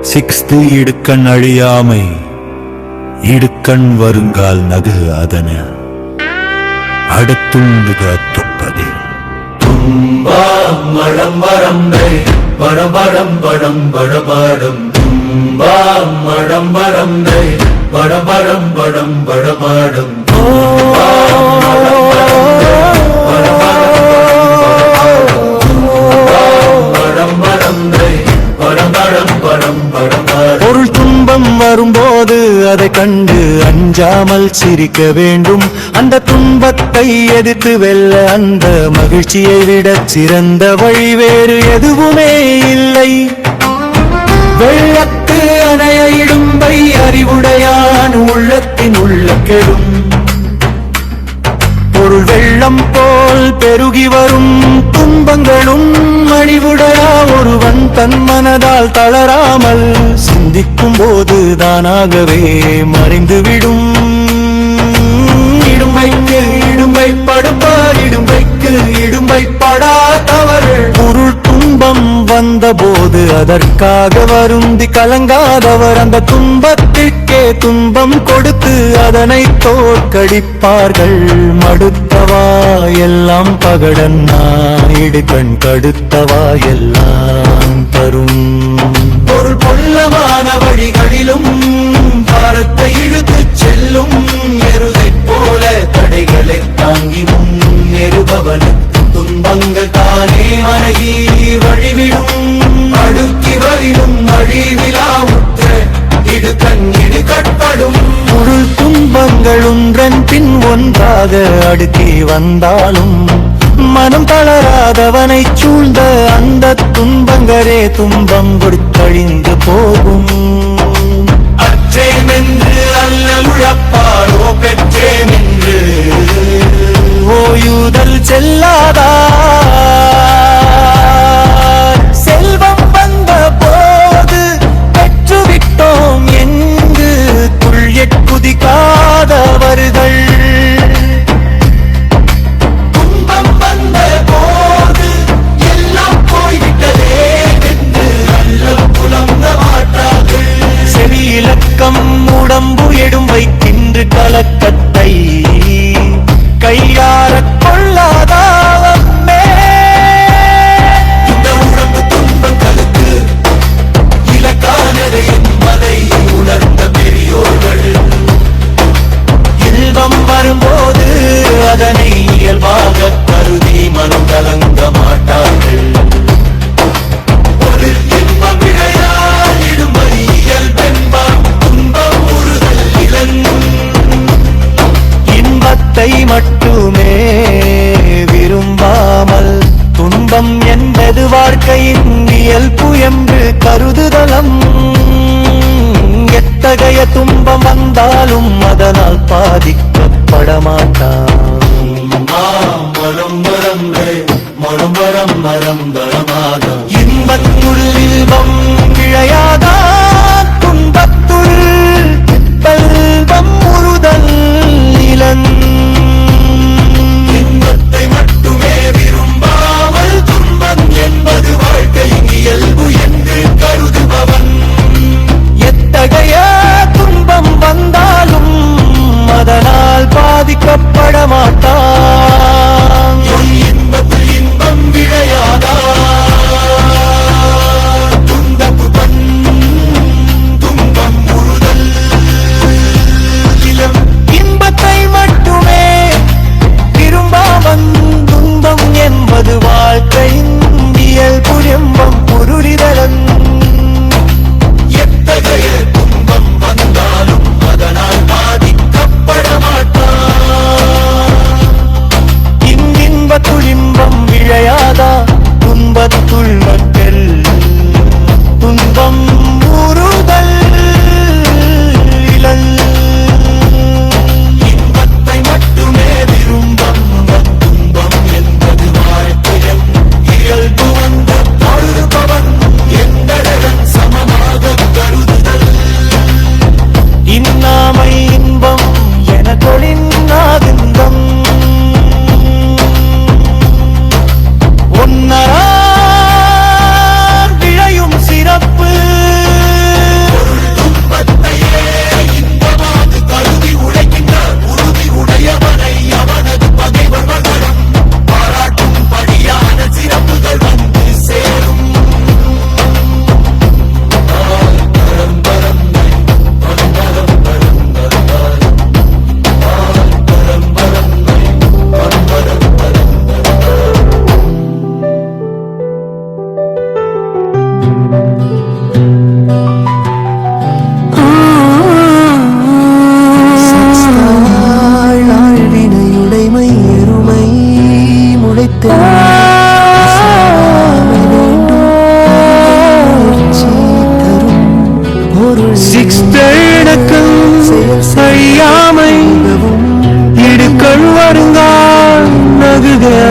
Sixth இடுக்கண் அழியாமை இடுக்கண் வருங்கால் நகு அதன அடுத்துண்டுக துப்பதே தும்பாமடம் வரம்பை படபடம் படம் படபாடம் தும்பாமடம் வரம்பை படபடம் படம் படபாடம் பொருள் துன்பம் வரும்போது அதை கண்டு அஞ்சாமல் சிரிக்க வேண்டும். அந்த துன்பத்தை எதிர்த்து வெல்ல அந்த மகிழ்ச்சியை விட சிறந்த வழி வேறு எதுவுமே இல்லை. வெள்ளத்து அணைய இடும்பை அறிவுடையான் உள்ளத்தின் உள்ள கெடும். பொருள் வெள்ளம் போல் பெருகி வரும் துன்பங்களும் அழிவுடையா ஒருவன் தன் மனதால் தளராமல் சிந்திக்கும் போது தானாகவே மறைந்துவிடும். இடும்பைக்கு இடும்பை படுப்பார் இடும்பைக்கு இடும்பை படா தவறு. பொருள் துன்பம் வந்த போது அதற்காக வருந்தி கலங்காதவர் அந்த துன்பத்திற்கே துன்பம் கொடுத்து அதனை தோற்கடிப்பார்கள். மடுத்தவா எல்லாம் பகடன்னா இடுக்கண் கடுத்தவா எல்லாம் தரும். பொருள் பொல்லமான வழிகளிலும் பாரத்தை இழுத்துச் செல்லும் எருதை போல தடைகளை தாங்கி முன்னேறுபவனுக்கு துன்பங்கள் தானே அணுகி வழிவிடும். அடுக்கி வரிலும் அழிவிலா உற்ற இடுக்கண் இடுகட்படும். பொருள் துன்பங்கள் ஒன்றன் பின் ஒன்றாக அடுக்கி வந்தாலும் மனம் தளராதவனை சூழ்ந்த அந்த துன்பங்களே துன்பம் கொடுத்தழிந்து போகும். அற்றேமென்று அல்லலுழப்பாரோ பெற்றேமென்று ஓயுதல் செல்லாதா. செல்வம் வந்த போது பெற்றுவிட்டோம் என்று துள்ளிக் குதிக்காதவர்கள். துன்பம் வந்த போது எல்லாம் போய்விட்டதே என்று அல்லல் புலங்க மாட்டார்கள். செவி இலக்கம் உடம்பு எடும் வைக்கின்று கலக்கத்தை கையாரக் கொள்ளாதாவமே. இந்த உடம்பு துன்பங்களுக்கு இலக்கானது என்பதை உணர்ந்த பெரியோர்கள் இல்பம் வரும்போது அதனை இயல்பாக கருதி மனம் கலங்க மாட்டார்கள். ஒரு இன்பம் விழையால் இடும்பை இயல்பென்பார் துன்பம் உறுதல் இளங்கும். இன்பத்தை மட்டுமே விரும்பாமல் துன்பம் என்பது வாழ்க்கையின் இயல்பு என்று கருதுதலம். எத்தகைய துன்பம் வந்தாலும் அதனால் பாதிக்கப்பட மாட்டான். மரம் வரம்பே மரம் வரம் மரம் வரமாக இன்பத்துள் இல்பம் விழையாதா துன்பத்துள் பல்பம் உறுதல் இளன். இன்பத்தை மட்டுமே விரும்பாமல் துன்பம் என்பது வாழ்க்கையின் இயல்பு என்று கருதுபவன் எத்தகைய துன்பம் வந்தாலும் அதனால் பாதிக்கப்பட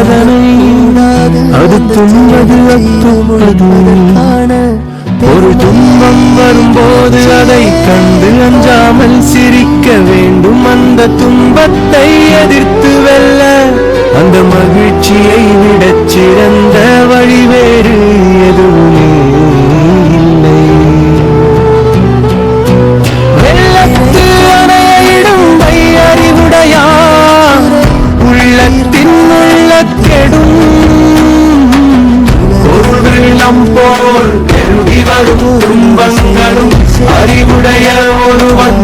அதனை அது துன்பது அத்துப்பது. ஒரு துன்பம் வரும்போது அதை கண்டு அஞ்சாமல் சிரிக்க வேண்டும். அந்த துன்பத்தை எதிர்த்து வெல்ல அந்த மகிழ்ச்சியை விடச் சிறந்த வழி வேறு எதுவுமே இல்லை. வெள்ளத்து அணையிடும் அறிவுடையான் உள்ளத்தின் உள்ளக்கெடும். ஒரு வெள்ளம் போல் பெருகி வரும் துன்பங்களும் அறிவுடைய ஒருவன்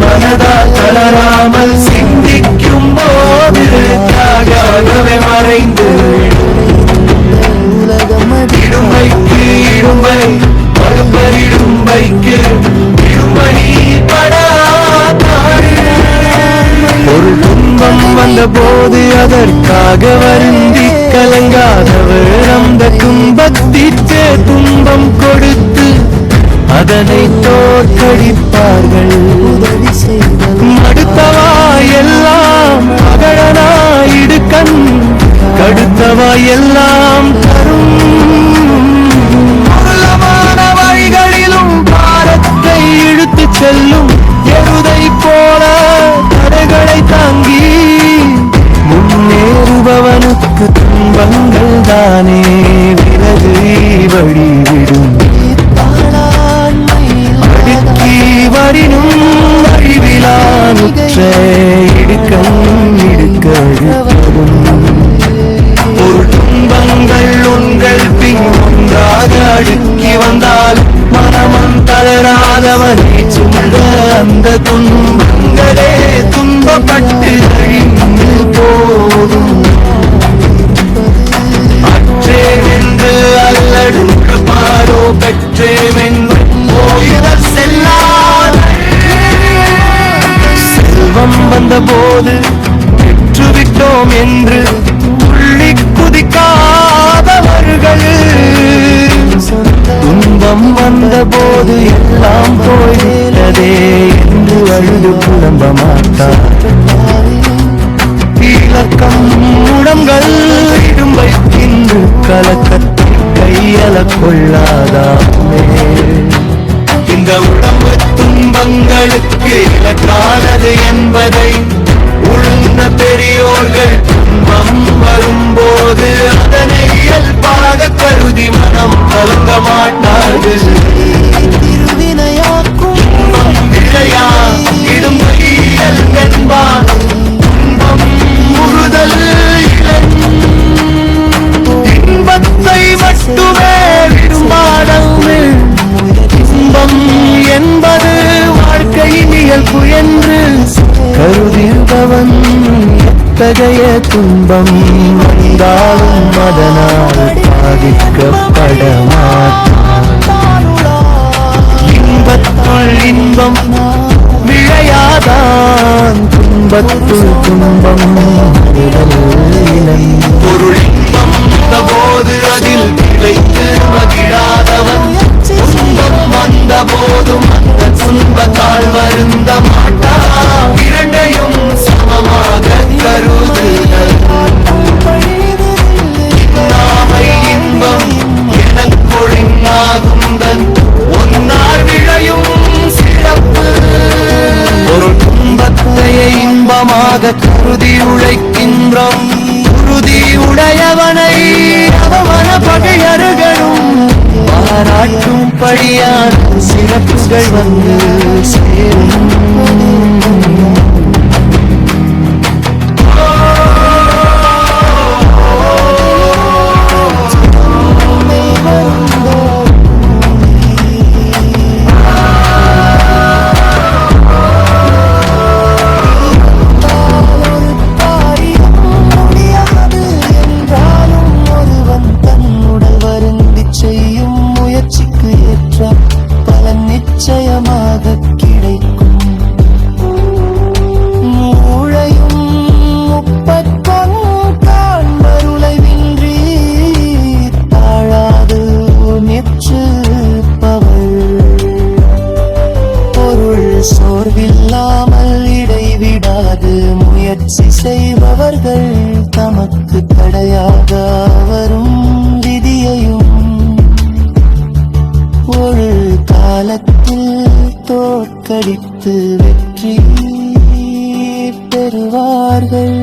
மனதால் தளராமல் சிந்திக்கும் போது தியாகவே மறைந்து இடும்பைக்கு இடும்பை மறுபரிடும்பைக்கு இடும்பணி படாதாடு. ஒரு துன்பம் வந்த போது அதற்காக வருந்தி கலங்காதவர் அந்த துன்பத்திற்கே துன்பம் கொடுத்து அதனை தோற்கடிப்பார்கள். மடுத்தவா எல்லாம் மகளனாயிடுக்கண் கடுத்தவா எல்லாம் தரும். பொருளமான வழிகளிலும் பாரத்தை இழுத்து செல்லும் எருதை போல தடைகளை தாங்கி முன்னேறுபவனுக்கு துன்பங்கள் தானே விலகு வழிவிடும். அடுக்கி வரினும் அழிவிலானுற்ற இடுக்கம் இடுக்க ஒரு துன்பங்கள் உங்கள் பின் ஒன்றாக அடுக்கி வந்தால் மனமன் தளராதவனை சுமந்த அந்த துன்பங்களே துன்பப்பட்டு அழிந்து போதும். அற்றேவென்று அல்லடுக்கு பாரோ பெற்றேவென்று போயுதல் செல்லாத. செல்வம் வந்த போது பெற்றுவிட்டோம் என்று உள்ளி குதிக்காதவர்கள் துன்பம் வந்த போது எல்லாம் போயிட்டதே என்று அழுது புலம்ப மாட்டார். இலக்கம் முடங்கள் இடும்பை இன்று கலக்கத்தில் கையல கொள்ளாதாமே. இந்த உடம்பு துன்பங்களுக்கு இலக்கானது என்பதை உழுந்த பெரியோர்கள் துன்பம் வரும்போது அதனை இயல்பாக கருதி மனம் கலங்க மாட்டார்கள். துன்பம் விழையா இடும்பை என்பான் துன்பம் முறுதல் இளன். இன்பத்தை மட்டுமே விரும்பாடமே துன்பம் என்பது வாழ்க்கையின் இயல்பு என்று கருதிருப்பவன் எத்தகைய துன்பம் வந்தாலும் அதனால் பாதிக்கப்பட மாட்டான். இன்பத்துள் இன்பம் விழையாதான் துன்பத்துள் துன்பம் பொருள் இன்பம் போது அதில் நிலைத்து மகிழாதவன் துன்பம் வந்த போதும் அந்த துன்பத்தால் வருந்த மாட்டான். இரண்டையும் சமமாக கருதுதல் நாமை இன்பம் எனக்கொழினாகுந்தன் ஒன்னால் விழையும் சிறப்பு. ஒரு துன்பத்தையே இன்பமாக கருதி உழைக்கின்றோம். உறுதி உடையவனை அவமன பகையர்களும் பாராட்டும் படியான சிறப்புகள் வந்து சேரும். நிச்சயமாக கிடைக்கும். மூளையும் முப்பற்கண் காண்பருளைவின்றி தாழாது நிற்பவள். பொருள் சோர்வில்லாமல் இடைவிடாது முயற்சி செய்பவர்கள் தமக்கு தடையாக வரும் விதியையும் ஒரு காலத்தில் தோற்கடித்து வெற்றி பெறுவார்கள்.